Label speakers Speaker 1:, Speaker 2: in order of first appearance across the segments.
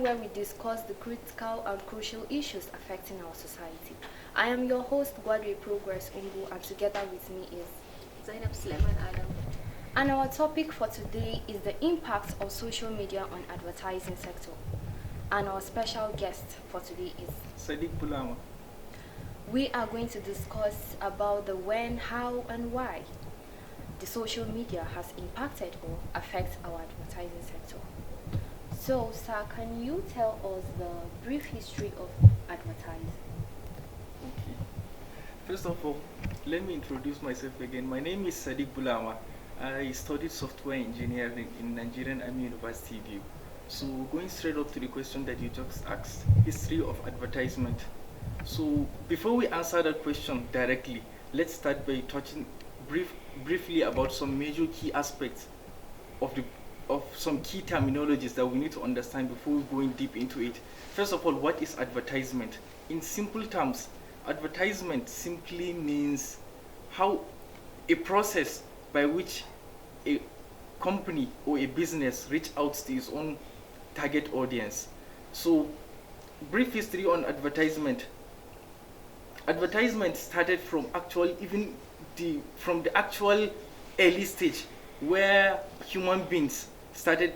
Speaker 1: where we discuss the critical and crucial issues affecting our society. I am your host, Gwadwe Progress Umbu, and together with me is
Speaker 2: Zainab Suleiman Adam.
Speaker 1: And our topic for today is the impact of social media on advertising sector. And our special guest for today is
Speaker 3: Sadiq Bulama.
Speaker 1: We are going to discuss about the when, how, and why the social media has impacted or affects our advertising sector. So, sir, can you tell us the brief history of advertising?
Speaker 3: Okay. First of all, let me introduce myself again. My name is Sadiq Bulama. I studied software engineering in Nigerian Army University View. So, going straight up to the question that you just asked, history of advertisement. So, before we answer that question directly, let's start by touching briefly about some major key aspects of some key terminologies that we need to understand before we go in deep into it. First of all, what is advertisement? In simple terms, advertisement simply means how a process by which a company or a business reach out to its own target audience. So, brief history on advertisement. Advertisement started from the actual early stage where human beings started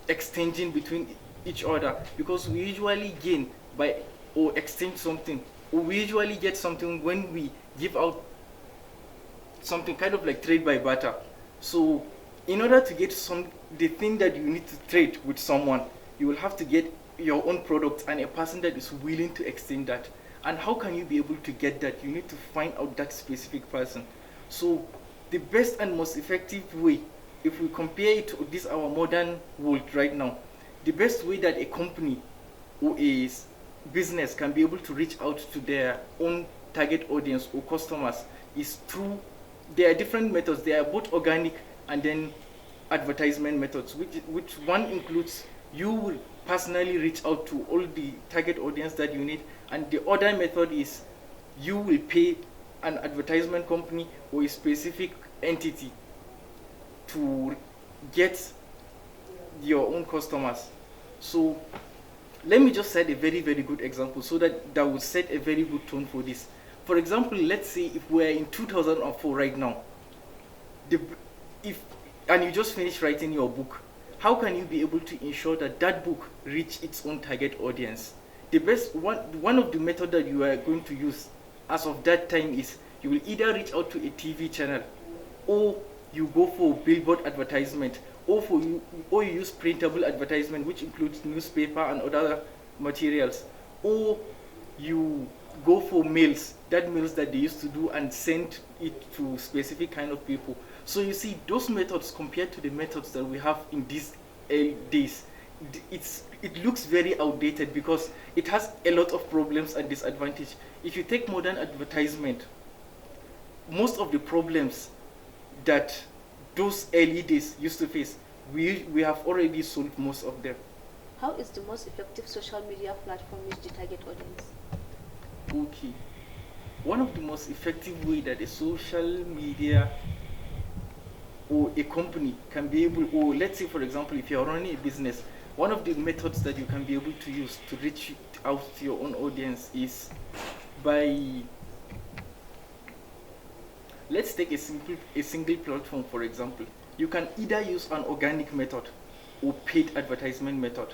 Speaker 3: exchanging between each other, because we usually gain by or exchange something, or we usually get something when we give out something, kind of like trade by barter. So in order to get the thing that you need to trade with someone, you will have to get your own product and a person that is willing to exchange that. And how can you be able to get that? You need to find out that specific person. So the best and most effective way, if we compare it to this our modern world right now, the best way that a company or a business can be able to reach out to their own target audience or customers is through, there are different methods. They are both organic and then advertisement methods, which one includes you will personally reach out to all the target audience that you need, and the other method is you will pay an advertisement company or a specific entity to get your own customers. So let me just set a very, very good example so that will set a very good tone for this. For example, let's say if we're in 2004 right now, and you just finished writing your book, how can you be able to ensure that that book reach its own target audience? The best one of the methods that you are going to use as of that time is you will either reach out to a TV channel, or you go for billboard advertisement, or you use printable advertisement, which includes newspaper and other materials, or you go for mails that they used to do and send it to specific kind of people. So you see, those methods compared to the methods that we have in these days, it looks very outdated because it has a lot of problems and disadvantage. If you take modern advertisement, most of the problems that those early days used to face, we have already solved most of them.
Speaker 2: How is the most effective social media platform reach the target audience?
Speaker 3: Okay. One of the most effective way that a social media or a company can be able, or let's say for example, if you're running a business, one of the methods that you can be able to use to reach out to your own audience is by, let's take a single platform for example. You can either use an organic method or paid advertisement method.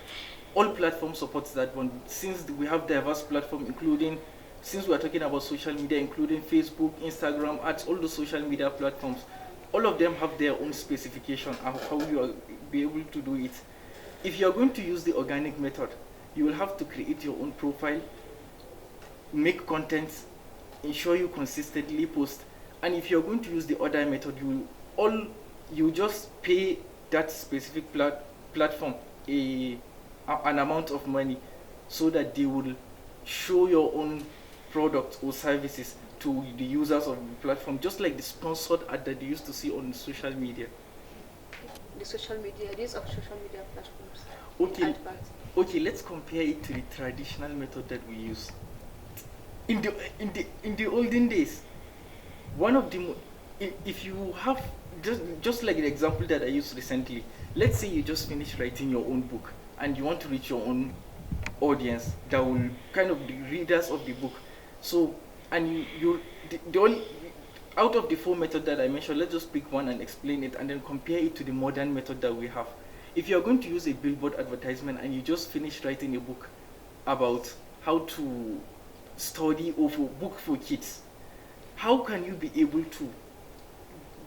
Speaker 3: All platforms support that one, since we have diverse platforms, including, since we are talking about social media, including Facebook, Instagram, ads, all the social media platforms. All of them have their own specification of how you will be able to do it. If you are going to use the organic method, you will have to create your own profile, make content, ensure you consistently post. And if you are going to use the other method, you just pay that specific platform an amount of money so that they will show your own products or services to the users of the platform, just like the sponsored ad that you used to see on social media.
Speaker 2: The social media, these of social media platforms.
Speaker 3: Okay, let's compare it to the traditional method that we use. In the olden days, one of the if you have just like the example that I used recently, let's say you just finished writing your own book and you want to reach your own audience that will kind of the readers of the book. So, and the only out of the four methods that I mentioned, let's just pick one and explain it, and then compare it to the modern method that we have. If you are going to use a billboard advertisement and you just finished writing a book about how to study or for book for kids, how can you be able to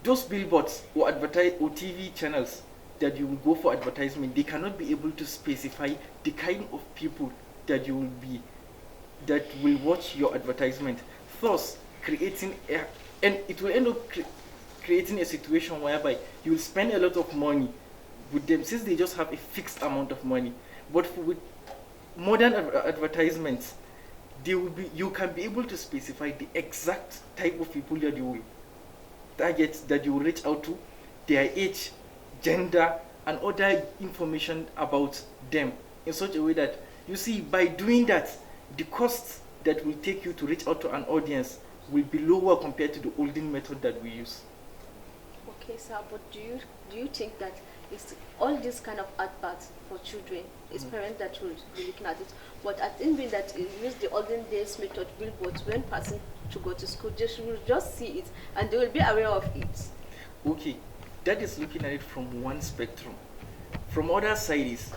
Speaker 3: those billboards or advertise or TV channels that you will go for advertisement, they cannot be able to specify the kind of people that you will be that will watch your advertisement, thus creating a, and it will end up creating a situation whereby you will spend a lot of money with them since they just have a fixed amount of money. But with modern advertisements, they will be you can be able to specify the exact type of people that you will target, that you will reach out to, their age, gender, and other information about them in such a way that you see by doing that, the cost that will take you to reach out to an audience will be lower compared to the olden method that we use.
Speaker 2: Okay, sir, but do you think that it's all this kind of adverts for children, it's parents that will be looking at it, but I think that it use the olden days method billboards when passing to go to school, they should just see it and they will be aware of it.
Speaker 3: Okay, that is looking at it from one spectrum. From other side is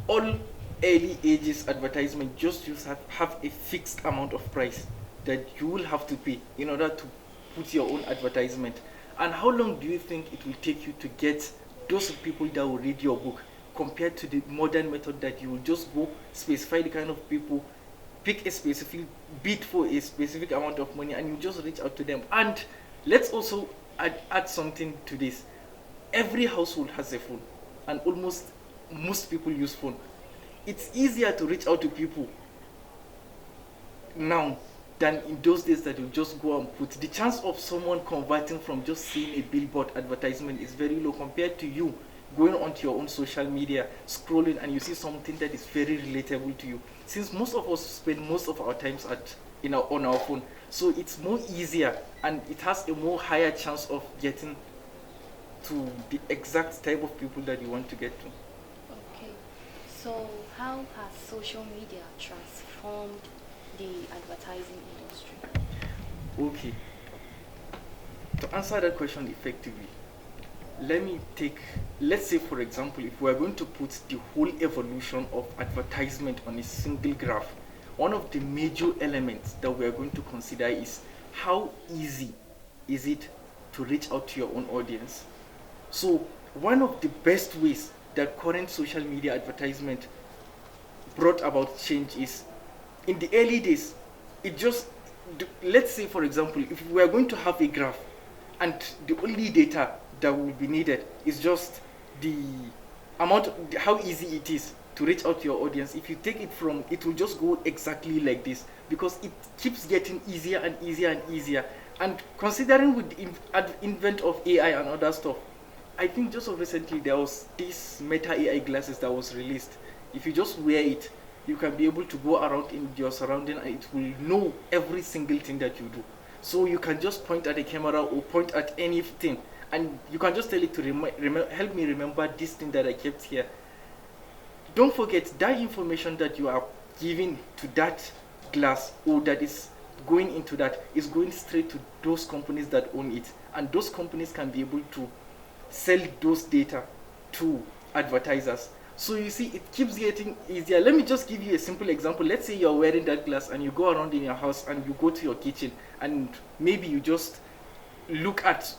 Speaker 3: all early ages advertisement just have a fixed amount of price that you will have to pay in order to put your own advertisement. And how long do you think it will take you to get those people that will read your book compared to the modern method that you will just go specify the kind of people, pick a specific bid for a specific amount of money, and you just reach out to them. And let's also add something to this. Every household has a phone, and almost most people use phone. It's easier to reach out to people now than in those days that you just go and put. The chance of someone converting from just seeing a billboard advertisement is very low compared to you going onto your own social media, scrolling, and you see something that is very relatable to you. Since most of us spend most of our times on our phone, so it's more easier and it has a more higher chance of getting to the exact type of people that you want to get to.
Speaker 1: Okay, so how has social media transformed the advertising industry?
Speaker 3: Okay, to answer that question effectively, let's say for example, if we are going to put the whole evolution of advertisement on a single graph, one of the major elements that we are going to consider is how easy is it to reach out to your own audience. So one of the best ways that current social media advertisement brought about change is, in the early days, let's say for example, if we are going to have a graph and the only data that will be needed is just the amount, how easy it is to reach out to your audience. If you take it from, it will just go exactly like this because it keeps getting easier and easier and easier. And considering with the invent of AI and other stuff, I think just recently there was this Meta AI glasses that was released. If you just wear it, you can be able to go around in your surrounding and it will know every single thing that you do. So you can just point at a camera or point at anything and you can just tell it to help me remember this thing that I kept here. Don't forget that information that you are giving to that glass or that is going into that is going straight to those companies that own it, and those companies can be able to sell those data to advertisers. So you see, it keeps getting easier. Let me just give you a simple example. Let's say you're wearing that glass and you go around in your house and you go to your kitchen and maybe you just look at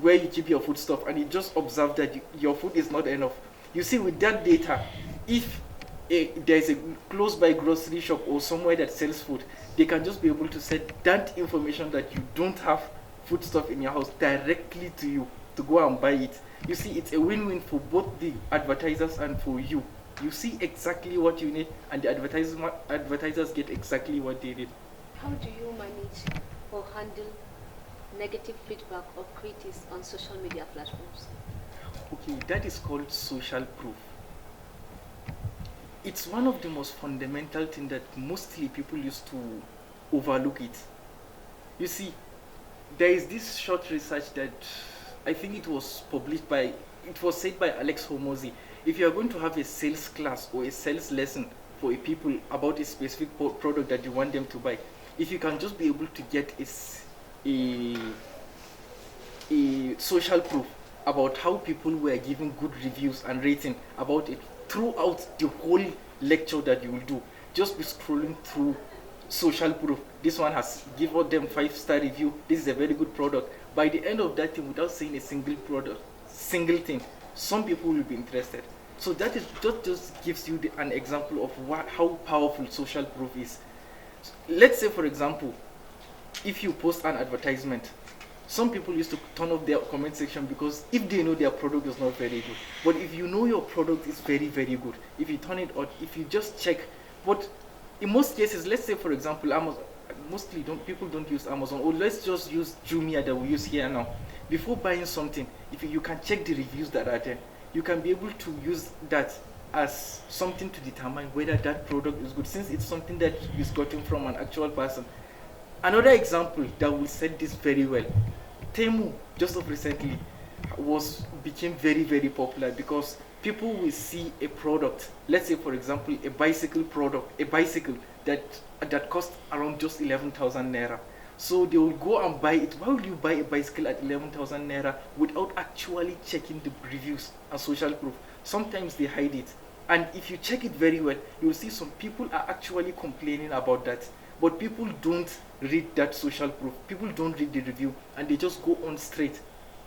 Speaker 3: where you keep your food stuff and you just observe that your food is not enough. You see, with that data, if there's a close by grocery shop or somewhere that sells food, they can just be able to send that information that you don't have food stuff in your house directly to you to go and buy it. You see, it's a win-win for both the advertisers and for you. You see exactly what you need and the advertisers get exactly what they need.
Speaker 2: How do you manage or handle negative feedback or critics on social media platforms?
Speaker 3: Okay, that is called social proof. It's one of the most fundamental things that mostly people used to overlook it. You see, there is this short research that I think it was said by Alex Hormozy. If you are going to have a sales class or a sales lesson for a people about a specific product that you want them to buy, if you can just be able to get a, a social proof about how people were giving good reviews and rating about it throughout the whole lecture that you will do, just be scrolling through social proof. This one has given them 5-star review, this is a very good product. By the end of that thing, without saying a single thing, some people will be interested. So that is just gives you an example of how powerful social proof is. Let's say, for example, if you post an advertisement, some people used to turn off their comment section because if they know their product is not very good. But if you know your product is very, very good, if you turn it on, if you just check, but in most cases, let's say, for example, Amazon, mostly people don't use Amazon, or let's just use Jumia that we use here now. Before buying something, if you can check the reviews that are there, you can be able to use that as something to determine whether that product is good, since it's something that is gotten from an actual person. Another example that will set this very well, Temu just of recently became very, very popular because people will see a product, let's say for example a bicycle that costs around just 11,000 naira. So they will go and buy it. Why would you buy a bicycle at 11,000 naira without actually checking the reviews and social proof? Sometimes they hide it, and if you check it very well, you will see some people are actually complaining about that, but people don't read that social proof, people don't read the review, and they just go on straight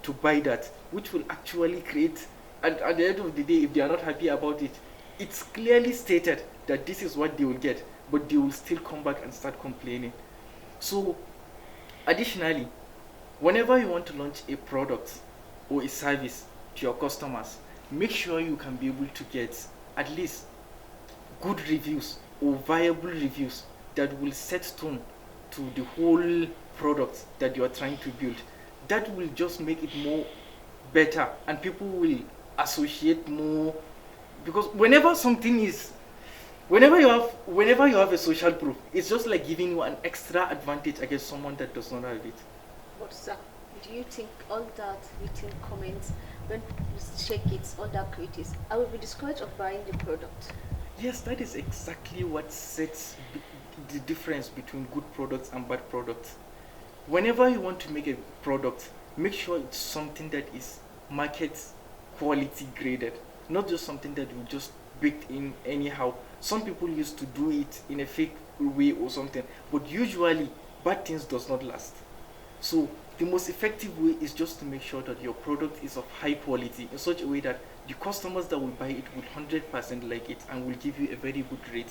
Speaker 3: to buy that, which will actually create, and at the end of the day, if they are not happy about it, it's clearly stated that this is what they will get, but they will still come back and start complaining. So additionally, whenever you want to launch a product or a service to your customers, make sure you can be able to get at least good reviews or viable reviews that will set tone to the whole product that you are trying to build. That will just make it more better, and people will associate more, because whenever you have a social proof, it's just like giving you an extra advantage against someone that does not have it.
Speaker 2: But sir, do you think all that written comments, when we check it, all that critics, I will be discouraged of buying the product?
Speaker 3: Yes, that is exactly what sets the difference between good products and bad products. Whenever you want to make a product, make sure it's something that is market quality graded, not just something that you just baked in anyhow. Some people used to do it in a fake way or something, but usually bad things does not last. So the most effective way is just to make sure that your product is of high quality in such a way that the customers that will buy it will 100% like it and will give you a very good rate.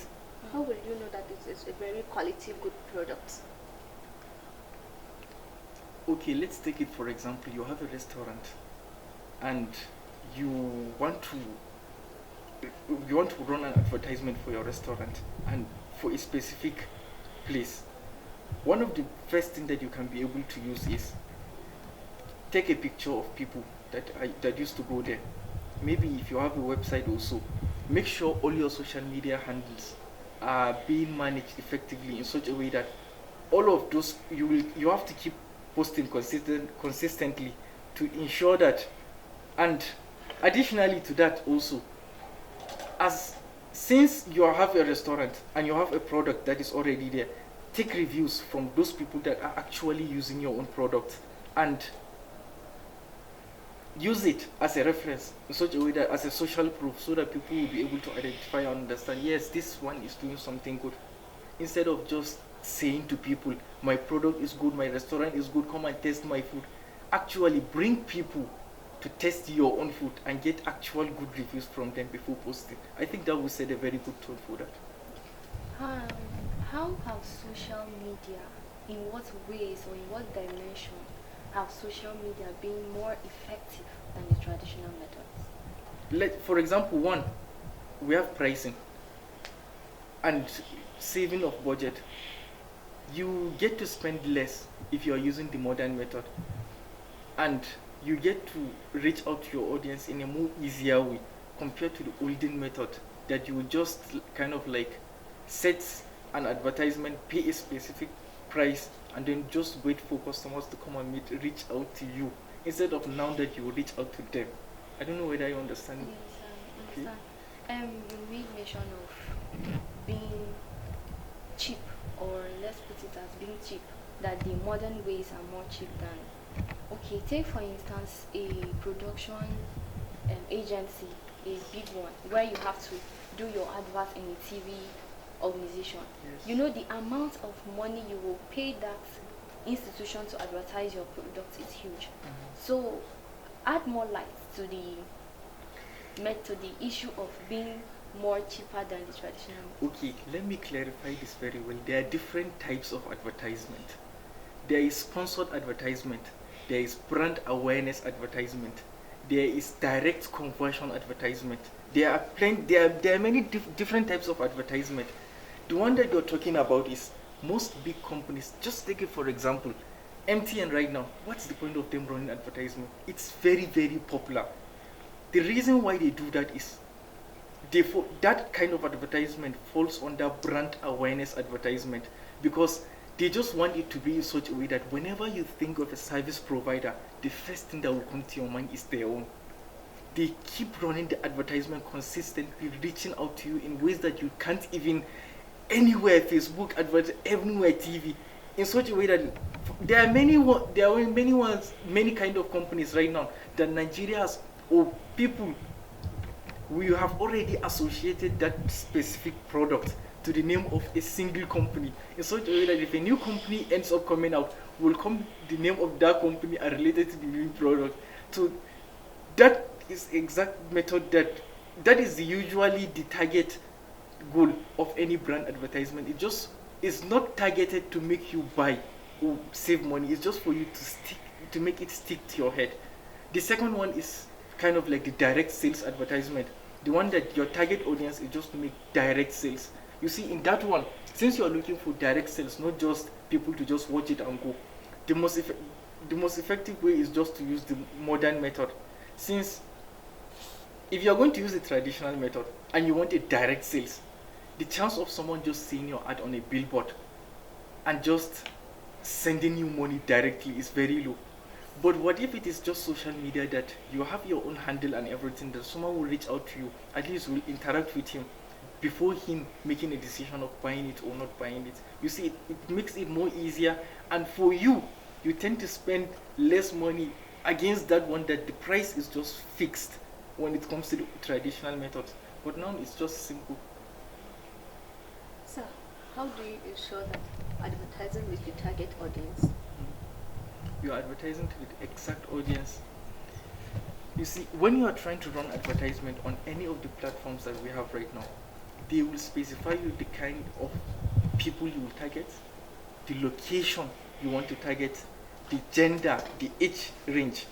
Speaker 2: How will you know that it is a very quality good product?
Speaker 3: Okay, let's take it for example. You have a restaurant and you want to run an advertisement for your restaurant and for a specific place. One of the first things that you can be able to use is take a picture of people that used to go there. Maybe if you have a website also, make sure all your social media handles are being managed effectively in such a way that all of those you have to keep posting consistently to ensure that. And additionally to that also, since you have a restaurant and you have a product that is already there, take reviews from those people that are actually using your own product and use it as a reference in such a way that as a social proof, so that people will be able to identify and understand, yes, this one is doing something good, instead of just saying to people, my product is good, my restaurant is good, come and taste my food. Actually bring people to test your own food and get actual good reviews from them before posting. I think that will set a very good tone for that.
Speaker 1: How have social media, in what ways or in what dimension have social media been more effective than the traditional methods?
Speaker 3: For example, one, we have pricing and saving of budget. You get to spend less if you are using the modern method, and you get to reach out to your audience in a more easier way compared to the olden method that you would just kind of like set an advertisement, pay a specific price, and then just wait for customers to come and reach out to you, instead of now that you reach out to them. I don't know whether you understand.
Speaker 1: Yes,
Speaker 3: Okay.
Speaker 1: Understand? You made mention of being cheap, or let's put it as being cheap, that the modern ways are more cheap than. Okay, take for instance a production agency, a big one, where you have to do your advert in a TV organization.
Speaker 3: Yes.
Speaker 1: You know the amount of money you will pay that institution to advertise your product is huge. So add more light to the issue of being more cheaper than the traditional method.
Speaker 3: Okay, let me clarify this very well. There are different types of advertisement. There is sponsored advertisement, there is brand awareness advertisement, there is direct conversion advertisement. There are many different types of advertisement. The one that you're talking about is most big companies. Just take it for example, MTN right now. What's the point of them running advertisement? It's very, very popular. The reason why they do that is that kind of advertisement falls under brand awareness advertisement, because they just want it to be in such a way that whenever you think of a service provider, the first thing that will come to your mind is their own. They keep running the advertisement consistently, reaching out to you in ways that you can't even, anywhere, Facebook advert, everywhere, TV, in such a way that there are many kind of companies right now that Nigeria has, or people, we have already associated that specific product to the name of a single company, in such a way that if a new company ends up coming out, will come the name of that company are related to the new product. So that is exact method that is usually the target goal of any brand advertisement. It just is not targeted to make you buy or save money. It's just for you to make it stick to your head. The second one is kind of like the direct sales advertisement. The one that your target audience is just to make direct sales. You see, in that one, since you're looking for direct sales, not just people to just watch it and go, the most effective way is just to use the modern method. Since if you're going to use the traditional method and you want a direct sales, the chance of someone just seeing your ad on a billboard and just sending you money directly is very low. But what if it is just social media, that you have your own handle and everything, that someone will reach out to you, at least will interact with him before him making a decision of buying it or not buying it. You see, it makes it more easier, and for you, you tend to spend less money against that one that the price is just fixed when it comes to the traditional methods. But now it's just simple.
Speaker 2: So, how do you ensure that advertising with the target audience?
Speaker 3: You are advertising to the exact audience. You see, when you are trying to run advertisement on any of the platforms that we have right now, they will specify you the kind of people you will target, the location you want to target, the gender, the age range.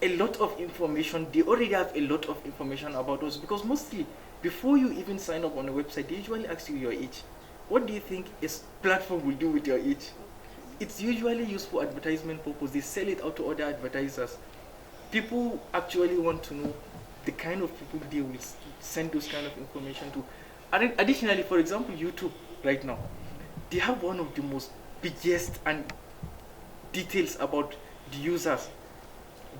Speaker 3: A lot of information. They already have a lot of information about us, because mostly before you even sign up on a website, they usually ask you your age. What do you think a platform will do with your age? It's usually used for advertisement purpose. They sell it out to other advertisers. People actually want to know the kind of people they will send those kind of information to. Additionally, for example, YouTube right now, they have one of the most biggest and details about the users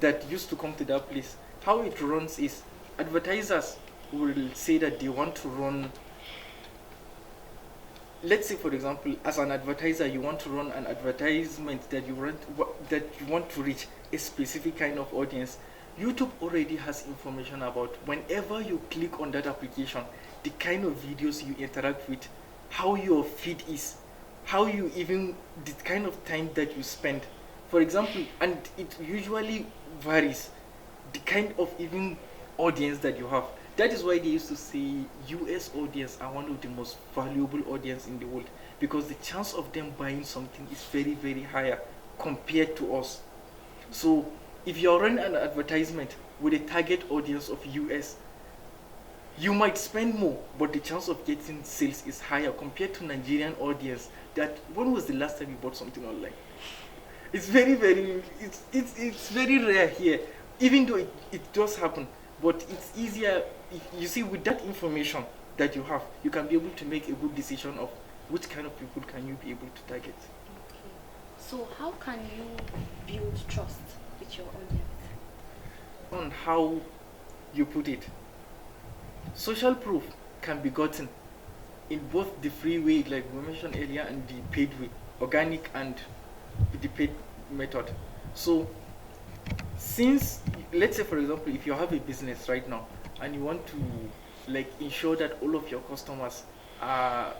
Speaker 3: that used to come to that place. How it runs is, advertisers will say that they want to run, let's say for example, as an advertiser, you want to run an advertisement that you want to reach a specific kind of audience. YouTube already has information about, whenever you click on that application, the kind of videos you interact with, how your feed is, the kind of time that you spend. For example, and it usually varies, the kind of even audience that you have. That is why they used to say US audience are one of the most valuable audience in the world, because the chance of them buying something is very, very higher compared to us. So if you're running an advertisement with a target audience of US, you might spend more, but the chance of getting sales is higher compared to Nigerian audience. That, when was the last time you bought something online? It's very, it's very rare here, even though it does happen. But it's easier, you see, with that information that you have, you can be able to make a good decision of which kind of people can you be able to target.
Speaker 1: Okay. So how can you build trust with your audience?
Speaker 3: On how you put it. Social proof can be gotten in both the free way, like we mentioned earlier, and the paid way, organic and the paid method. So, since, let's say for example, if you have a business right now and you want to like ensure that all of your customers are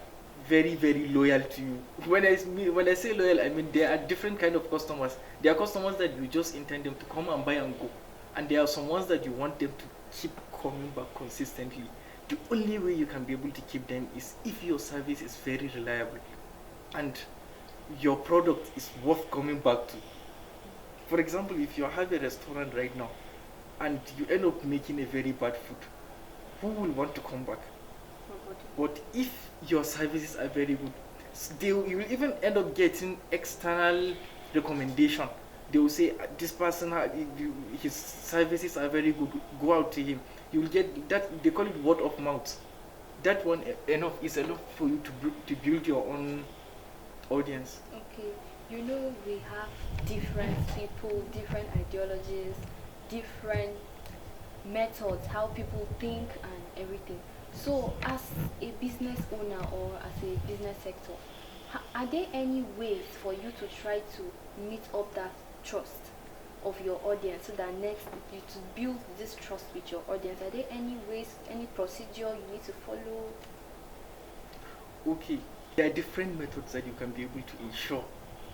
Speaker 3: very very loyal to you. When I say loyal, I mean there are different kind of customers. There are customers that you just intend them to come and buy and go, and there are some ones that you want them to keep coming back consistently. The only way you can be able to keep them is if your service is very reliable and your product is worth coming back to. For example, if you have a restaurant right now and you end up making a very bad food, who will want to come back? But if your services are very good, you will even end up getting external recommendation. They will say, this person, his services are very good, go out to him. You will get that, they call it word of mouth. That one is enough for you to build your own audience.
Speaker 1: Okay, we have different people, different ideologies, different methods, how people think and everything. So, as a business owner or as a business sector, are there any ways for you to try to meet up that trust of your audience, so that next you to build this trust with your audience? Are there any ways, any procedure you need to follow?
Speaker 3: Okay, there are different methods that you can be able to ensure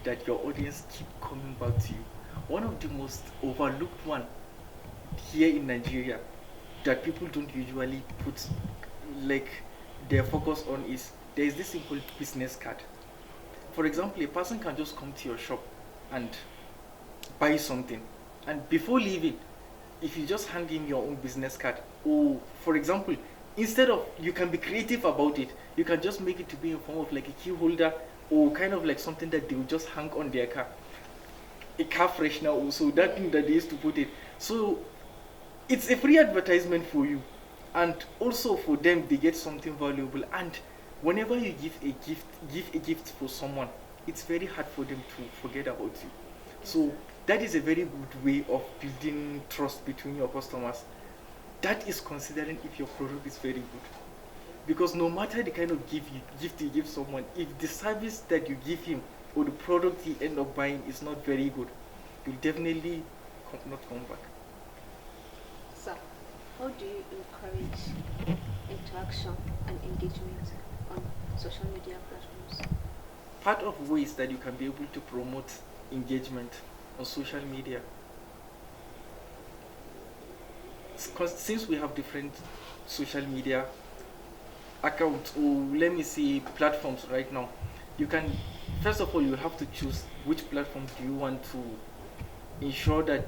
Speaker 3: that your audience keep coming back to you. One of the most overlooked one here in Nigeria that people don't usually put like their focus on is there is this simple business card. For example, a person can just come to your shop and buy something, and before leaving, if you just hand him your own business card, or for example, instead of, you can be creative about it, you can just make it to be in form of like a key holder, or kind of like something that they will just hang on their car, a car freshener also, that thing that they used to put it. So it's a free advertisement for you, and also for them they get something valuable. And whenever you give a gift for someone, it's very hard for them to forget about you. So that is a very good way of building trust between your customers. That is considering if your product is very good, because no matter the kind of gift you give someone, if the service that you give him or the product he end up buying is not very good, you'll definitely not come back.
Speaker 2: So, how do you encourage interaction and engagement on social media platforms?
Speaker 3: Part of ways that you can be able to promote engagement on social media, because since we have different social media accounts, or let me say platforms right now, you can, first of all, you have to choose which platform do you want to ensure that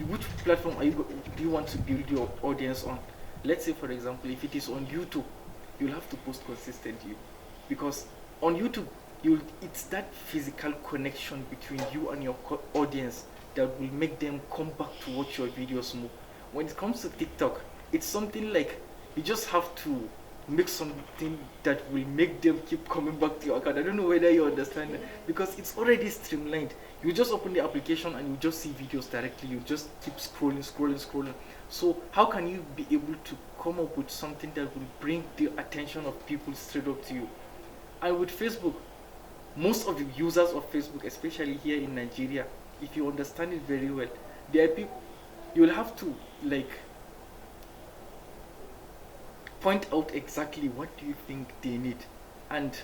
Speaker 3: which platform do you want to build your audience on. Let's say for example, if it is on YouTube, you'll have to post consistently, because on YouTube it's that physical connection between you and your audience that will make them come back to watch your videos more. When it comes to TikTok, it's something like you just have to make something that will make them keep coming back to your account. I don't know whether you understand that, because it's already streamlined. You just open the application and you just see videos directly. You just keep scrolling. So how can you be able to come up with something that will bring the attention of people straight up to you? And with Facebook, most of the users of Facebook, especially here in Nigeria, if you understand it very well, there are people, you will have to like point out exactly what do you think they need, and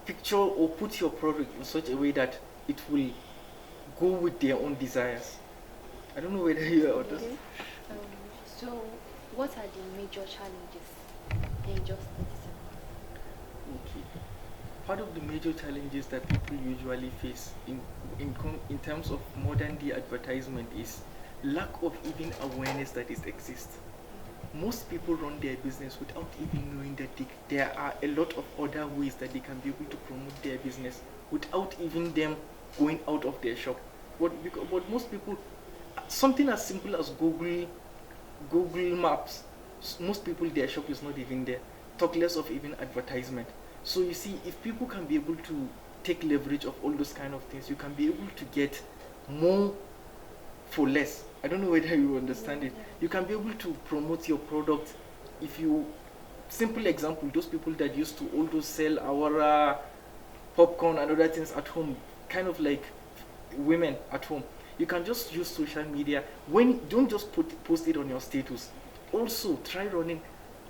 Speaker 3: picture or put your product in such a way that it will go with their own desires. I don't know whether you understand.
Speaker 1: So, what are the major challenges in just 30 seconds?
Speaker 3: Okay. Part of the major challenges that people usually face in terms of modern day advertisement is lack of even awareness that it exists. Most people run their business without even knowing that there are a lot of other ways that they can be able to promote their business without even them going out of their shop. But most people, something as simple as Google Maps, most people, their shop is not even there. Talk less of even advertisement. So you see, if people can be able to take leverage of all those kind of things, you can be able to get more for less. I don't know whether you understand it.
Speaker 2: Yeah.
Speaker 3: You can be able to promote your product. If you, simple example, those people that used to also sell our popcorn and other things at home, kind of like women at home, you can just use social media. When don't just post it on your status, also try running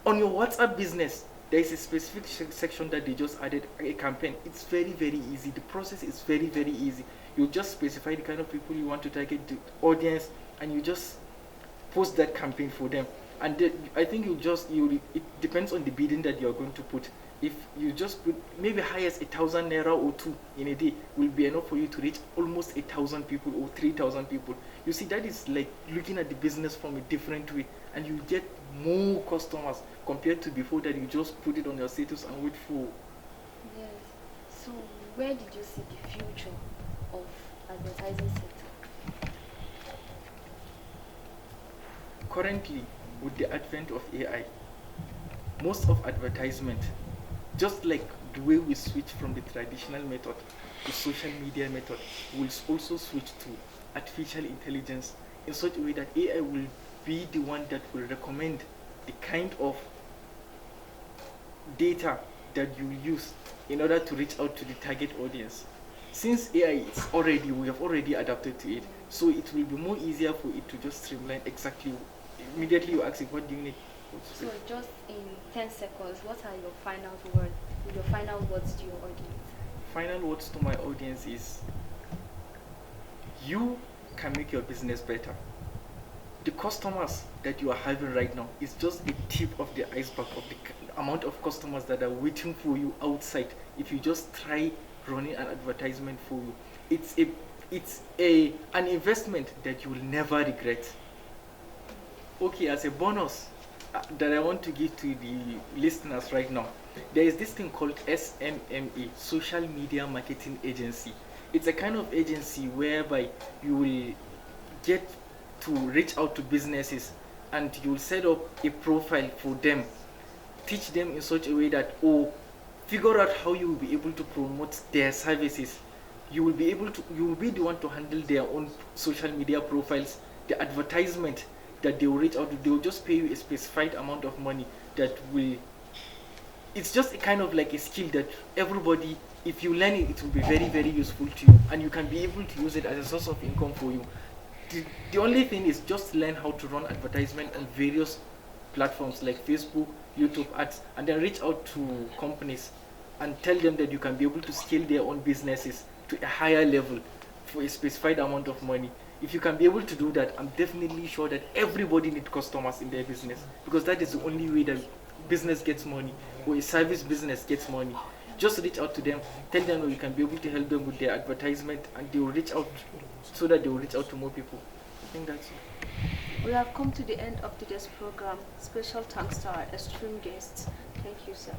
Speaker 3: on your WhatsApp business. There is a specific section that they just added a campaign. It's very easy. The process is very easy. You just specify the kind of people you want to target, the audience, and you just post that campaign for them. And I think it depends on the bidding that you're going to put. If you just put maybe highest 1,000 naira or two in a day will be enough for you to reach almost 1,000 people or 3,000 people. You see, that is like looking at the business from a different way, and you get more customers compared to before that you just put it on your status and wait for.
Speaker 1: Yes. So where did you see the future of advertising sector?
Speaker 3: Currently, with the advent of AI, most of advertisement, just like the way we switch from the traditional method to social media method, will also switch to artificial intelligence in such a way that AI will be the one that will recommend the kind of data that you use in order to reach out to the target audience. Since AI is already, we have already adapted to it, so it will be more easier for it to just streamline exactly. Immediately you ask it, what do you need?
Speaker 1: So just in 10 seconds, what are your final words to your audience?
Speaker 3: Final words to my audience is, you can make your business better. The customers that you are having right now is just a tip of the iceberg of the amount of customers that are waiting for you outside if you just try running an advertisement for you. It's an investment that you will never regret. Okay, as a bonus that I want to give to the listeners right now, there is this thing called SMMA, Social Media Marketing Agency. It's a kind of agency whereby you will get to reach out to businesses, and you'll set up a profile for them, teach them in such a way that, or figure out how you will be able to promote their services. You will be the one to handle their own social media profiles, the advertisement that they will reach out to. They will just pay you a specified amount of money that will, it's just a kind of like a skill that everybody, if you learn it, it will be very useful to you, and you can be able to use it as a source of income for you. The only thing is just learn how to run advertisement on various platforms like Facebook, YouTube ads, and then reach out to companies and tell them that you can be able to scale their own businesses to a higher level for a specified amount of money. If you can be able to do that, I'm definitely sure that everybody needs customers in their business, because that is the only way that business gets money, or a service business gets money. Just reach out to them, tell them that you can be able to help them with their advertisement, and they will reach out, so that they will reach out to more people. I think that's it.
Speaker 2: We have come to the end of today's program. Special thanks to our esteemed guests. Thank you, sir.